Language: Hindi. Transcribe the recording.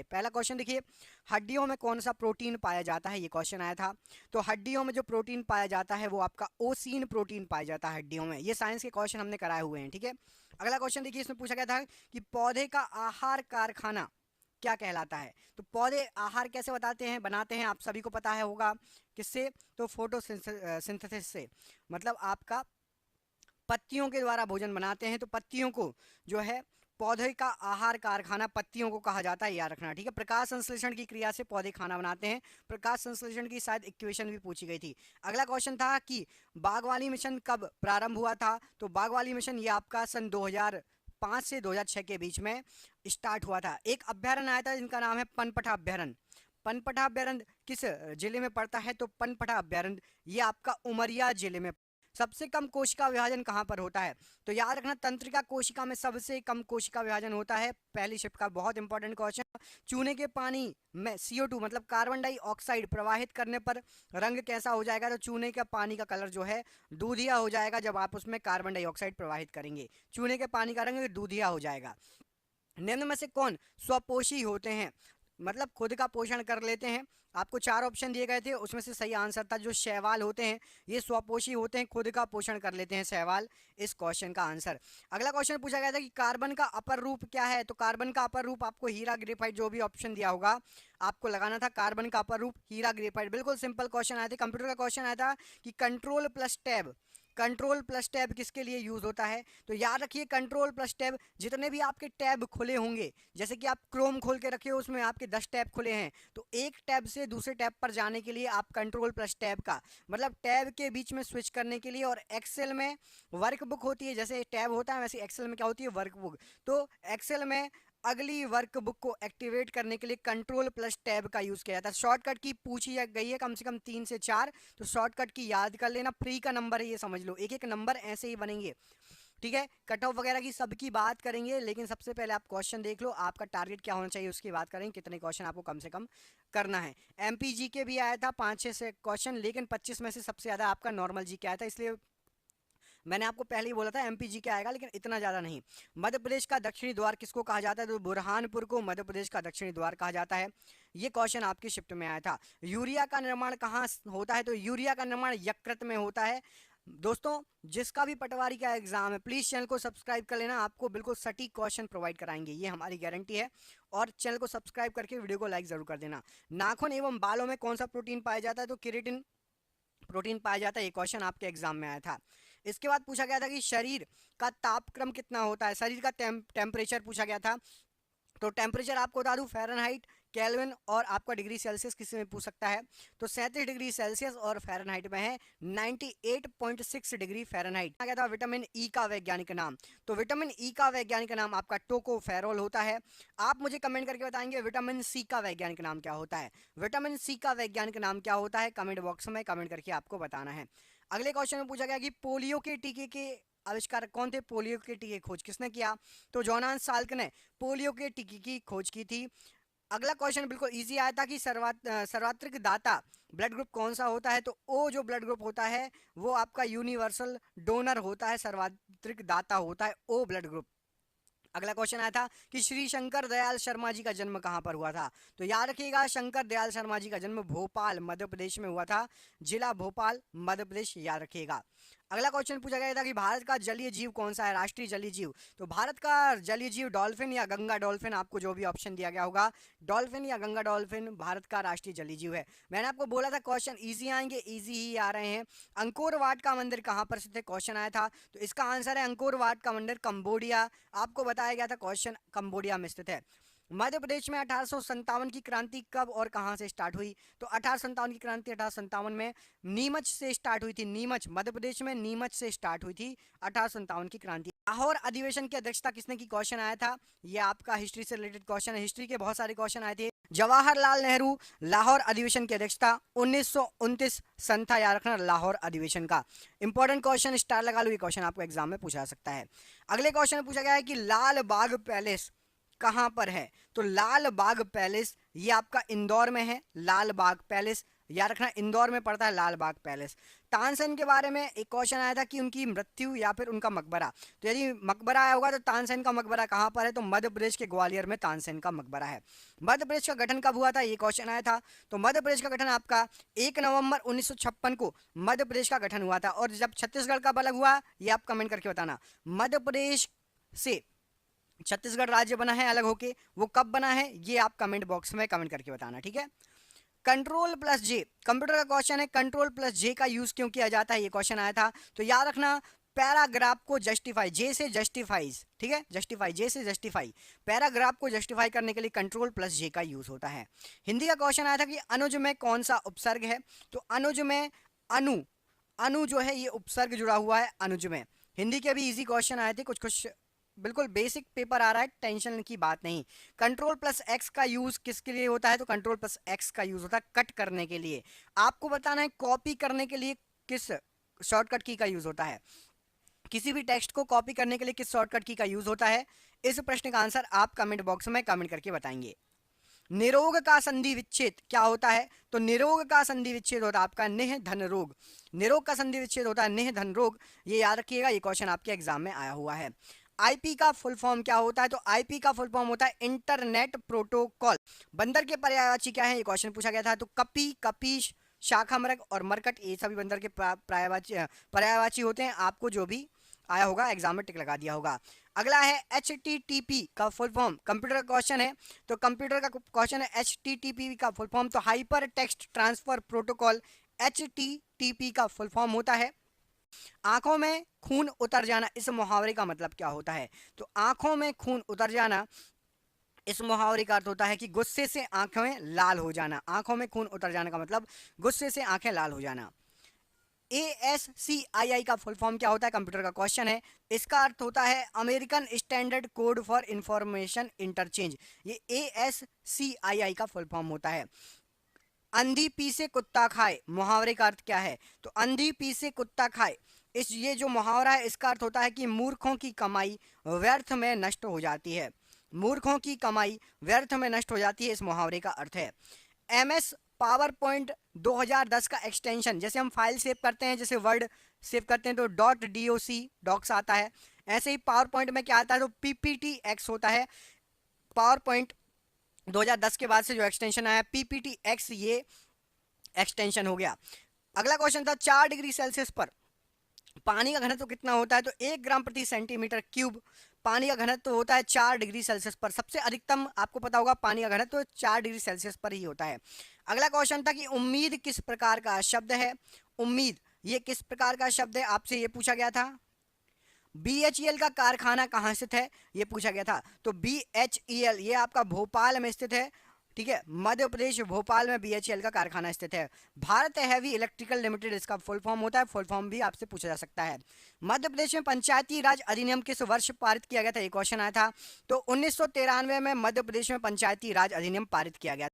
पहला क्वेश्चन देखिए, हड्डियों में कौन सा प्रोटीन पाया जाता है, ये क्वेश्चन आया था। तो हड्डियों में जो प्रोटीन पाया जाता है वो आपका ओसीन प्रोटीन पाया जाता है हड्डियों में। ये साइंस के क्वेश्चन हमने कराए हुए हैं, ठीक है। अगला क्वेश्चन देखिए, इसमें पूछा गया था कि पौधे का आहार कारखाना क्या कहलाता है। तो पौधे आहार कैसे बताते हैं, बनाते हैं, आप सभी को पता है होगा, किससे, तो फोटोसिंथेसिस से। मतलब आपका पत्तियों के द्वारा भोजन बनाते हैं। तो पत्तियों को जो है, पौधे का आहार कारखाना पत्तियों को कहा जाता है, याद रखना, ठीक है। प्रकाश संश्लेषण की क्रिया से पौधे खाना बनाते हैं। प्रकाश संश्लेषण की शायद इक्वेशन भी पूछी गई थी। अगला क्वेश्चन था कि बागवानी मिशन कब प्रारंभ हुआ था। तो बागवानी मिशन ये आपका सन 2005 से 2006 के बीच में स्टार्ट हुआ था। एक अभ्यारण्य आया था जिनका नाम है पनपटा अभ्यारण्य। पनपटा अभ्यारण्य किस जिले में पड़ता है, तो पनपटा अभ्यारण्य ये आपका उमरिया जिले में। सबसे कम कोशिका विभाजन कहाँ पर होता है, तो याद रखना तंत्रिका कोशिका में सबसे कम कोशिका विभाजन होता है। पहली शिफ्ट का बहुत इंपॉर्टेंट क्वेश्चन। चूने के पानी में CO2 मतलब कार्बन डाइऑक्साइड प्रवाहित करने पर रंग कैसा हो जाएगा, तो चूने का पानी का कलर जो है दूधिया हो जाएगा जब आप उसमें कार्बन डाइऑक्साइड प्रवाहित करेंगे। चूने के पानी का रंग दूधिया हो जाएगा। निम्न में से कौन स्वपोषी होते हैं, मतलब खुद का पोषण कर लेते हैं। आपको 4 ऑप्शन दिए गए थे, उसमें से सही आंसर था जो शैवाल होते हैं, ये स्वपोषी होते हैं, खुद का पोषण कर लेते हैं शैवाल, इस क्वेश्चन का आंसर। अगला क्वेश्चन पूछा गया था कि कार्बन का अपर रूप क्या है। तो कार्बन का अपर रूप आपको हीरा ग्रेफाइट, जो भी ऑप्शन दिया होगा आपको लगाना था। कार्बन का अपर रूप हीरा ग्रेफाइट, बिल्कुल सिंपल क्वेश्चन आए थे। कंप्यूटर का क्वेश्चन आया था कि control plus tab, control plus tab किसके लिए यूज होता है। तो याद रखिए कंट्रोल प्लस टैब, जितने भी आपके टैब खुले होंगे, जैसे कि आप क्रोम खोल के रखे हो, उसमें आपके 10 टैब खुले हैं, तो एक टैब से दूसरे टैब पर जाने के लिए आप कंट्रोल प्लस टैब का मतलब टैब के बीच में स्विच करने के लिए। और एक्सेल में वर्कबुक होती है, जैसे टैब होता है वैसे एक्सेल में क्या होती है, वर्कबुक। तो एक्सेल में अगली वर्कबुक को एक्टिवेट करने के लिए कंट्रोल प्लस टैब का यूज किया जाता है। शॉर्टकट की पूछी गई है कम से कम 3 से 4, तो शॉर्टकट की याद कर लेना, फ्री का नंबर है ये समझ लो, एक एक नंबर ऐसे ही बनेंगे, ठीक है। कट ऑफ वगैरह की सबकी बात करेंगे, लेकिन सबसे पहले आप क्वेश्चन देख लो, आपका टारगेट क्या होना चाहिए उसकी बात करेंगे, कितने क्वेश्चन आपको कम से कम करना है। MPG के भी आया था 5-6 से क्वेश्चन, लेकिन 25 में से सबसे ज्यादा आपका नॉर्मल जी के आया था, इसलिए मैंने आपको पहले ही बोला था MPG क्या आएगा, लेकिन इतना ज़्यादा नहीं। मध्य प्रदेश का दक्षिणी द्वार किसको कहा जाता है, तो बुरहानपुर को मध्य प्रदेश का दक्षिणी द्वार कहा जाता है। ये क्वेश्चन आपकी शिफ्ट में आया था। यूरिया का निर्माण कहाँ होता है, तो यूरिया का निर्माण यकृत में होता है। दोस्तों जिसका भी पटवारी का एग्जाम है प्लीज चैनल को सब्सक्राइब कर लेना, आपको बिल्कुल सटीक क्वेश्चन प्रोवाइड कराएंगे, ये हमारी गारंटी है। और चैनल को सब्सक्राइब करके वीडियो को लाइक जरूर कर देना। नाखून एवं बालों में कौन सा प्रोटीन पाया जाता है, तो केराटिन प्रोटीन पाया जाता है, ये क्वेश्चन आपके एग्जाम में आया था। इसके बाद पूछा गया था कि शरीर का तापक्रम कितना होता है, शरीर का टेम्परेचर पूछा गया था। तो टेम्परेचर आपको बता दूं, फ़ारेनहाइट, केल्विन और आपका डिग्री सेल्सियस किसी में पूछ सकता है। तो 37 डिग्री सेल्सियस और फ़ारेनहाइट में है 98.6 डिग्री फ़ारेनहाइट। आ गया था विटामिन ई का वैज्ञानिक नाम। तो विटामिन ई का वैज्ञानिक नाम आपका टोकोफेरोल होता है। आप मुझे कमेंट करके बताएंगे विटामिन सी का वैज्ञानिक नाम क्या होता है। विटामिन सी का वैज्ञानिक नाम क्या होता है, कमेंट बॉक्स में कमेंट करके आपको बताना है। अगले क्वेश्चन में पूछा गया कि पोलियो के टीके के आविष्कारक कौन थे, पोलियो के टीके खोज किसने किया। तो जॉनास साल्क ने पोलियो के टीके की खोज की थी। अगला क्वेश्चन बिल्कुल इजी आया था कि सर्वात्रिक दाता ब्लड ग्रुप कौन सा होता है। तो ओ जो ब्लड ग्रुप होता है वो आपका यूनिवर्सल डोनर होता है, सर्वात्रिक दाता होता है ओ ब्लड ग्रुप। अगला क्वेश्चन आया था कि श्री शंकर दयाल शर्मा जी का जन्म कहाँ पर हुआ था। तो याद रखिएगा शंकर दयाल शर्मा जी का जन्म भोपाल मध्य प्रदेश में हुआ था, जिला भोपाल मध्य प्रदेश, याद रखिएगा। अगला क्वेश्चन पूछा गया था कि भारत का जलीय जीव कौन सा है, राष्ट्रीय जलीय जीव। तो भारत का जलीय जीव डॉल्फिन या गंगा डॉल्फिन, आपको जो भी ऑप्शन दिया गया होगा, डॉल्फिन या गंगा डॉल्फिन भारत का राष्ट्रीय जलीय जीव है। मैंने आपको बोला था क्वेश्चन इजी आएंगे, इजी ही आ रहे हैं। अंकोर वाट का मंदिर कहाँ पर स्थित है, क्वेश्चन आया था। तो इसका आंसर है अंकोर वाट का मंदिर कंबोडिया, आपको बताया गया था क्वेश्चन कंबोडिया में स्थित है। मध्य प्रदेश में 1857 की क्रांति कब और कहां से स्टार्ट हुई। तो 1857 की क्रांति 1857 में नीमच से स्टार्ट हुई थी, नीमच मध्य प्रदेश में नीमच से स्टार्ट हुई थी 1857 की क्रांति। लाहौर अधिवेशन की अध्यक्षता किसने की, क्वेश्चन आया था। ये आपका हिस्ट्री से रिलेटेड क्वेश्चन है, हिस्ट्री के बहुत सारे क्वेश्चन आए थे। जवाहरलाल नेहरू लाहौर अधिवेशन की अध्यक्षता 1929 सन था, याद रखना लाहौर अधिवेशन का। इंपॉर्टेंट क्वेश्चन, स्टार लगा लो, ये क्वेश्चन आपको एग्जाम में पूछा सकता है। अगले क्वेश्चन में पूछा गया है कि लाल बाग पैलेस कहां पर है। तो लाल बाग पैलेस ये आपका इंदौर में है, लाल बाग पैलेस याद रखना इंदौर में पड़ता है लाल बाग पैलेस। तानसेन के बारे में एक क्वेश्चन आया था कि उनकी मृत्यु या फिर उनका मकबरा, तो यदि मकबरा आया होगा तो तानसेन का मकबरा कहाँ पर है, तो मध्य प्रदेश के ग्वालियर में तानसेन का मकबरा है। मध्य प्रदेश का गठन कब हुआ था, ये क्वेश्चन आया था। तो मध्य प्रदेश का गठन आपका 1 नवंबर 1956 को मध्य प्रदेश का गठन हुआ था। और जब छत्तीसगढ़ का अलग हुआ, ये आप कमेंट करके बताना। मध्य प्रदेश से छत्तीसगढ़ राज्य बना है अलग होके, वो कब बना है, ये आप कमेंट बॉक्स में कमेंट करके बताना, ठीक है। कंट्रोल प्लस जे, कंप्यूटर का क्वेश्चन है, कंट्रोल प्लस जे का यूज क्यों किया जाता है, ये क्वेश्चन आया था। तो याद रखना पैराग्राफ को जस्टिफाई, जे से जस्टिफाइज, ठीक है, जस्टिफाई, जे से जस्टिफाई, पैराग्राफ को जस्टिफाई करने के लिए कंट्रोल प्लस जे का यूज होता है। हिंदी का क्वेश्चन आया था कि अनुज में कौन सा उपसर्ग है, तो अनुज में अनु, अनु जो है ये उपसर्ग जुड़ा हुआ है अनुज में। हिंदी के भी इजी क्वेश्चन आए थे, कुछ कुछ बिल्कुल बेसिक पेपर आ रहा है, टेंशन की बात नहीं। कंट्रोल प्लस एक्स का यूज किसके लिए होता है, तो कंट्रोल प्लस एक्स का यूज होता है कट करने के लिए। आपको बताना है कॉपी करने के लिए किस शॉर्टकट की का यूज होता है, किसी भी टेक्स्ट को कॉपी करने के लिए किस शॉर्टकट की का यूज होता है। इस प्रश्न का आंसर आप कमेंट बॉक्स में कमेंट करके बताएंगे। निरोग का संधि विच्छेद क्या होता है, तो निरोग का संधि विच्छेद होता है आपका निह धन रोग। निरोग का संधि विच्छेद होता है निह धन रोग, ये याद रखिएगा, ये क्वेश्चन आपके एग्जाम में आया हुआ है। आईपी का फुल फॉर्म क्या होता है, तो आईपी का फुल फॉर्म होता है इंटरनेट प्रोटोकॉल। बंदर के पर्यायवाची क्या है, ये क्वेश्चन पूछा गया था। तो कपी, कपीश, शाखामृग और मरकट, ये सभी बंदर के पर्यायवाची होते हैं। आपको जो भी आया होगा एग्जाम में टिक लगा दिया होगा। अगला है HTTP का फुल फॉर्म, कंप्यूटर का क्वेश्चन है, तो कंप्यूटर का क्वेश्चन है HTTP का फुल फॉर्म, तो hyper text transfer protocol HTTP का फुल फॉर्म होता है। आंखों में खून उतर जाना, इस मुहावरे का मतलब क्या होता है, तो आंखों में खून उतर जाना, इस मुहावरे का अर्थ होता है कि गुस्से से आंखें लाल हो जाना। आंखों में खून उतर जाने का मतलब गुस्से से आंखें लाल हो जाना। ASCII का फुल फॉर्म क्या होता है, कंप्यूटर का क्वेश्चन है, इसका अर्थ होता है American standard code for information interchange. ये ASCII का फुल फॉर्म होता है। अंधी पी से कुत्ता खाए, मुहावरे का अर्थ क्या है, तो अंधी पी से कुत्ता खाए, इस ये जो मुहावरा है इसका अर्थ होता है कि मूर्खों की कमाई व्यर्थ में नष्ट हो जाती है। मूर्खों की कमाई व्यर्थ में नष्ट हो जाती है, इस मुहावरे का अर्थ है। MS पावर पॉइंट 2010 का एक्सटेंशन, जैसे हम फाइल सेव करते हैं, जैसे वर्ड सेव करते हैं तो .doc डॉक्स आता है, ऐसे ही पावर पॉइंट में क्या आता है, तो PPTX होता है। पावर पॉइंट 2010 के बाद से जो एक्सटेंशन आया PPTX, ये एक्सटेंशन हो गया। अगला क्वेश्चन था 4 डिग्री सेल्सियस पर पानी का घनत्व कितना होता है, तो 1 ग्राम प्रति सेंटीमीटर क्यूब पानी का घनत्व होता है 4 डिग्री सेल्सियस पर। सबसे अधिकतम आपको पता होगा पानी का घनत्व 4 डिग्री सेल्सियस पर ही होता है। अगला क्वेश्चन था कि उम्मीद किस प्रकार का शब्द है, उम्मीद ये किस प्रकार का शब्द है, आपसे ये पूछा गया था। BHEL का कारखाना कहाँ स्थित है, ये पूछा गया था। तो BHEL ये आपका भोपाल में स्थित है, ठीक है, मध्य प्रदेश भोपाल में BHEL का कारखाना स्थित है। भारत हैवी इलेक्ट्रिकल लिमिटेड इसका फुल फॉर्म होता है, फुल फॉर्म भी आपसे पूछा जा सकता है। मध्य प्रदेश में पंचायती राज अधिनियम किस वर्ष पारित किया गया था, ये क्वेश्चन आया था। तो 1993 में मध्य प्रदेश में पंचायती राज अधिनियम पारित किया गया।